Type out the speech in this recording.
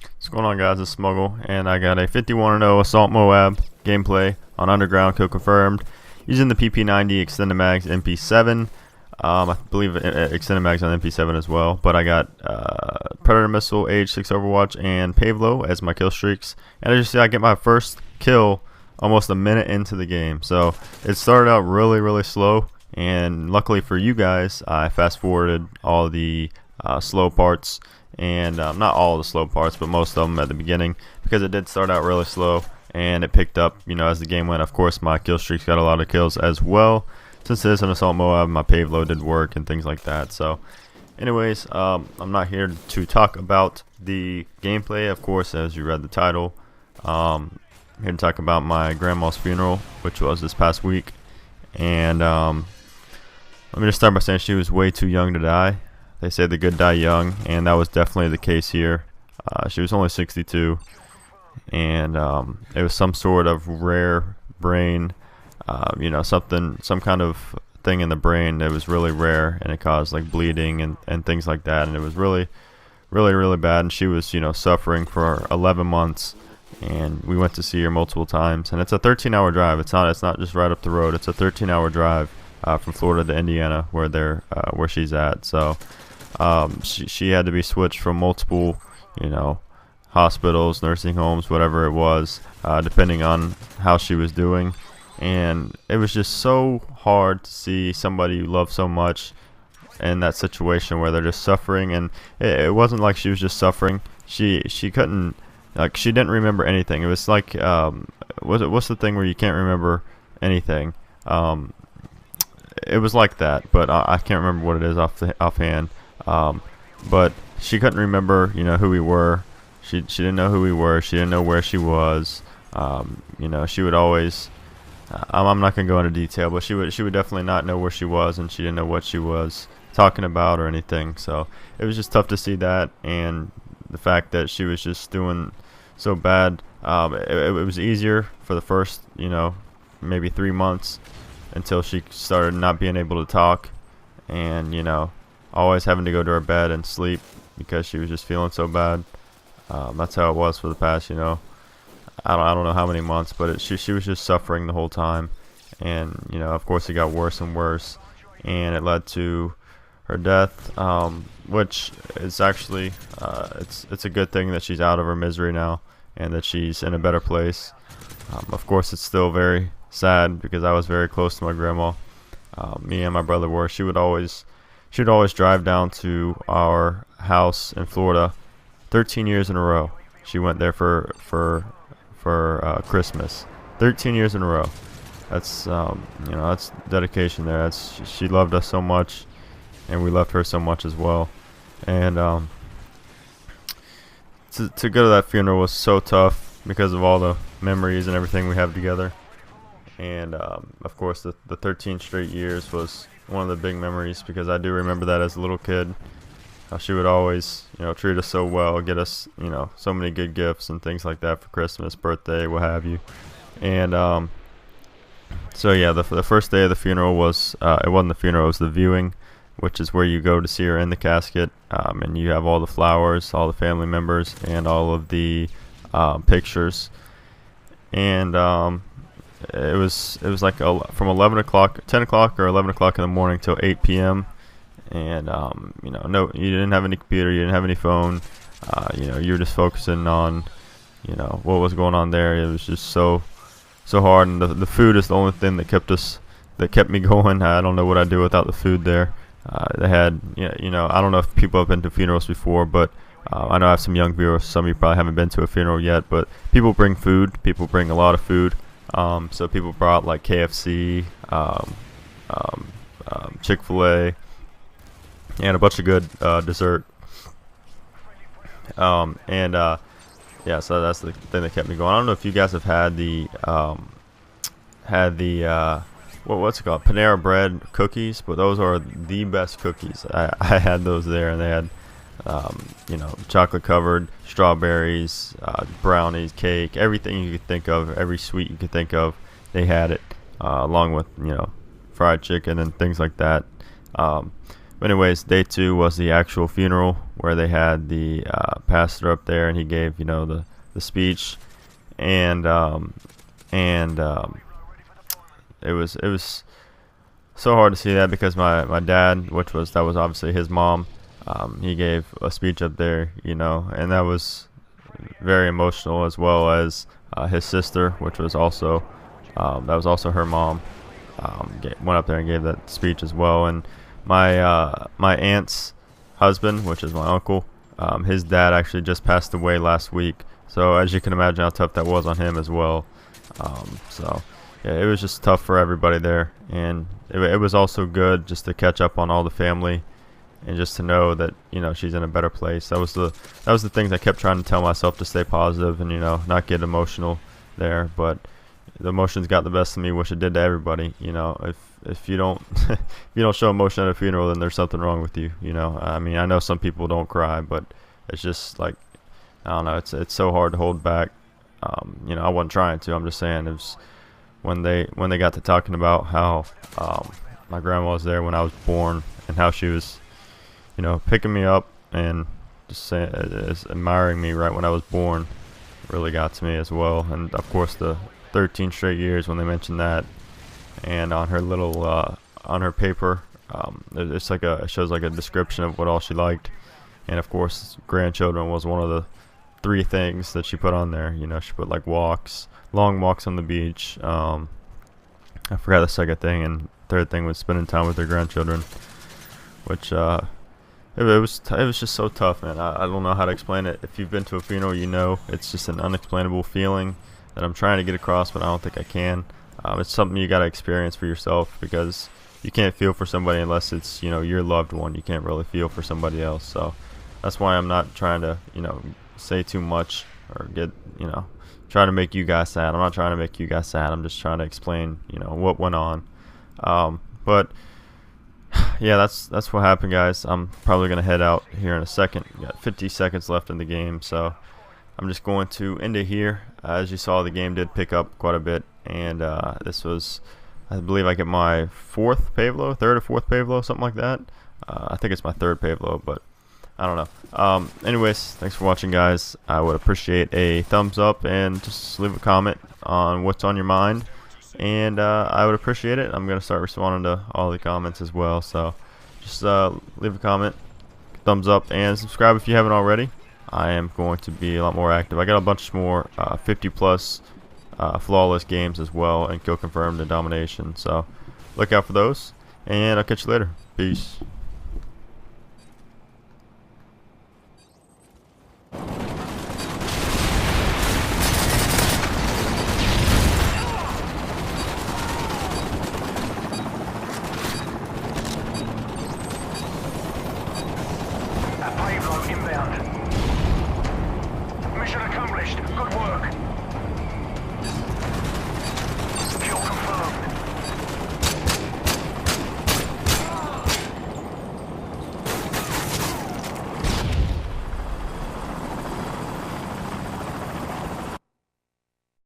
What's going on, guys? It's Smuggle, and I got a 51-0 Assault MOAB gameplay on Underground, kill confirmed, using the PP90 Extended Mags MP7. I believe Extended Mags on MP7 as well, but I got Predator Missile, Age 6 Overwatch, and Pavelo as my kill streaks. And as you see, I get my first kill almost a minute into the game. So it started out really slow, and luckily for you guys, I fast forwarded all the slow parts, and not all the slow parts, but most of them at the beginning, because it did start out really slow, and it picked up, as the game went. Of course, my kill streaks got a lot of kills as well. Since it is an Assault MOAB, my Pavelo did work and things like that. So anyways, I'm not here to talk about the gameplay, of course, as you read the title. I'm here to talk about my grandma's funeral, which was this past week. And let me just start by saying she was way too young to die. They say the good die young, and that was definitely the case here. She was only 62, and it was some sort of rare brain, some kind of thing in the brain that was really rare, and it caused like bleeding and things like that, and it was really bad. And she was suffering for 11 months, and we went to see her multiple times. And it's a 13-hour drive. It's not just right up the road. It's a 13-hour drive from Florida to Indiana, where she's at. So she had to be switched from multiple hospitals, nursing homes, whatever it was, depending on how she was doing. And it was just so hard to see somebody you love so much in that situation where they're just suffering. And it wasn't like she was just suffering. She couldn't, like, she didn't remember anything. It was like what's the thing where you can't remember anything? It was like that, but I can't remember what it is offhand. But she couldn't remember who we were. She didn't know who we were. She didn't know where she was. She would always, I'm not gonna go into detail, but she would definitely not know where she was, and she didn't know what she was talking about or anything. So it was just tough to see that, and the fact that she was just doing so bad. It was easier for the first maybe 3 months, until she started not being able to talk, and always having to go to her bed and sleep because she was just feeling so bad. That's how it was for the past I don't know how many months, but she was just suffering the whole time. And of course it got worse and worse, and it led to her death, which is actually it's a good thing that she's out of her misery now, and that she's in a better place. Of course it's still very sad, because I was very close to my grandma. Me and my brother were. She would always drive down to our house in Florida 13 years in a row. She went there for Christmas 13 years in a row. That's that's dedication there. She loved us so much, and we loved her so much as well. And to go to that funeral was so tough because of all the memories and everything we have together. And of course the 13 straight years was one of the big memories, because I do remember that as a little kid, how she would always treat us so well, get us so many good gifts and things like that for Christmas, birthday, what have you. And so yeah, the first day of the funeral was it wasn't the funeral, it was the viewing, which is where you go to see her in the casket, and you have all the flowers, all the family members, and all of the pictures. And it was like from 11 o'clock, 10 o'clock or 11 o'clock in the morning till 8 p.m. And no, you didn't have any computer, you didn't have any phone. You were just focusing on what was going on there. It was just so hard, and the food is the only thing that kept me going. I don't know what I'd do without the food there. They had I don't know if people have been to funerals before, but I know I have some young viewers. Some of you probably haven't been to a funeral yet, but people bring food. People bring a lot of food. So people brought like KFC, Chick-fil-A, and a bunch of good dessert. Yeah, so that's the thing that kept me going. I don't know if you guys have had the what's it called, Panera Bread cookies, but those are the best cookies. I had those there, and they had chocolate covered strawberries, brownies, cake, everything you could think of, every sweet you could think of, they had it, along with fried chicken and things like that. But anyways, day 2 was the actual funeral where they had the pastor up there, and he gave, you know, the speech, and it was so hard to see that because my dad, that was obviously his mom, he gave a speech up there, you know, and that was very emotional, as well as his sister, which was also that was also her mom, went up there and gave that speech as well. And my aunt's husband, which is my uncle, his dad actually just passed away last week, so as you can imagine how tough that was on him as well. So yeah, it was just tough for everybody there, and it was also good just to catch up on all the family, and just to know that, you know, she's in a better place. That was the things I kept trying to tell myself, to stay positive and, you know, not get emotional there. But the emotions got the best of me, which it did to everybody. You know, if you don't if you don't show emotion at a funeral, then there's something wrong with you. You know, I mean, I know some people don't cry, but it's just like, I don't know, it's so hard to hold back. You know, I wasn't trying to. I'm just saying, it was when they got to talking about how my grandma was there when I was born, and how she was, you know, picking me up and just admiring me right when I was born, really got to me as well. And of course the 13 straight years when they mentioned that, and on her little on her paper, it's like it shows like a description of what all she liked, and of course grandchildren was one of the 3 things that she put on there. You know, she put like long walks on the beach. I forgot the second thing, and third thing was spending time with their grandchildren, which it was just so tough, man. I don't know how to explain it. If you've been to a funeral, you know, it's just an unexplainable feeling that I'm trying to get across, but I don't think I can. It's something you got to experience for yourself, because you can't feel for somebody unless it's, you know, your loved one. You can't really feel for somebody else. So that's why I'm not trying to, you know, say too much or get, you know, trying to make you guys sad. I'm not trying to make you guys sad. I'm just trying to explain, you know, what went on. But yeah, that's what happened, guys. I'm probably gonna head out here in a second. We got 50 seconds left in the game, so I'm just going to end it here. As you saw, the game did pick up quite a bit, and this was, I believe, I get my 4th Pavlo, 3rd or 4th Pavlo, something like that. I think it's my 3rd Pavlo, but I don't know. Anyways, thanks for watching, guys. I would appreciate a thumbs up, and just leave a comment on what's on your mind, and I would appreciate it. I'm going to start responding to all the comments as well, so just leave a comment, thumbs up, and subscribe if you haven't already. I am going to be a lot more active. I got a bunch more 50 plus flawless games as well, and kill confirmed and domination, so look out for those, and I'll catch you later. Peace. Inbound. Mission accomplished. Good work.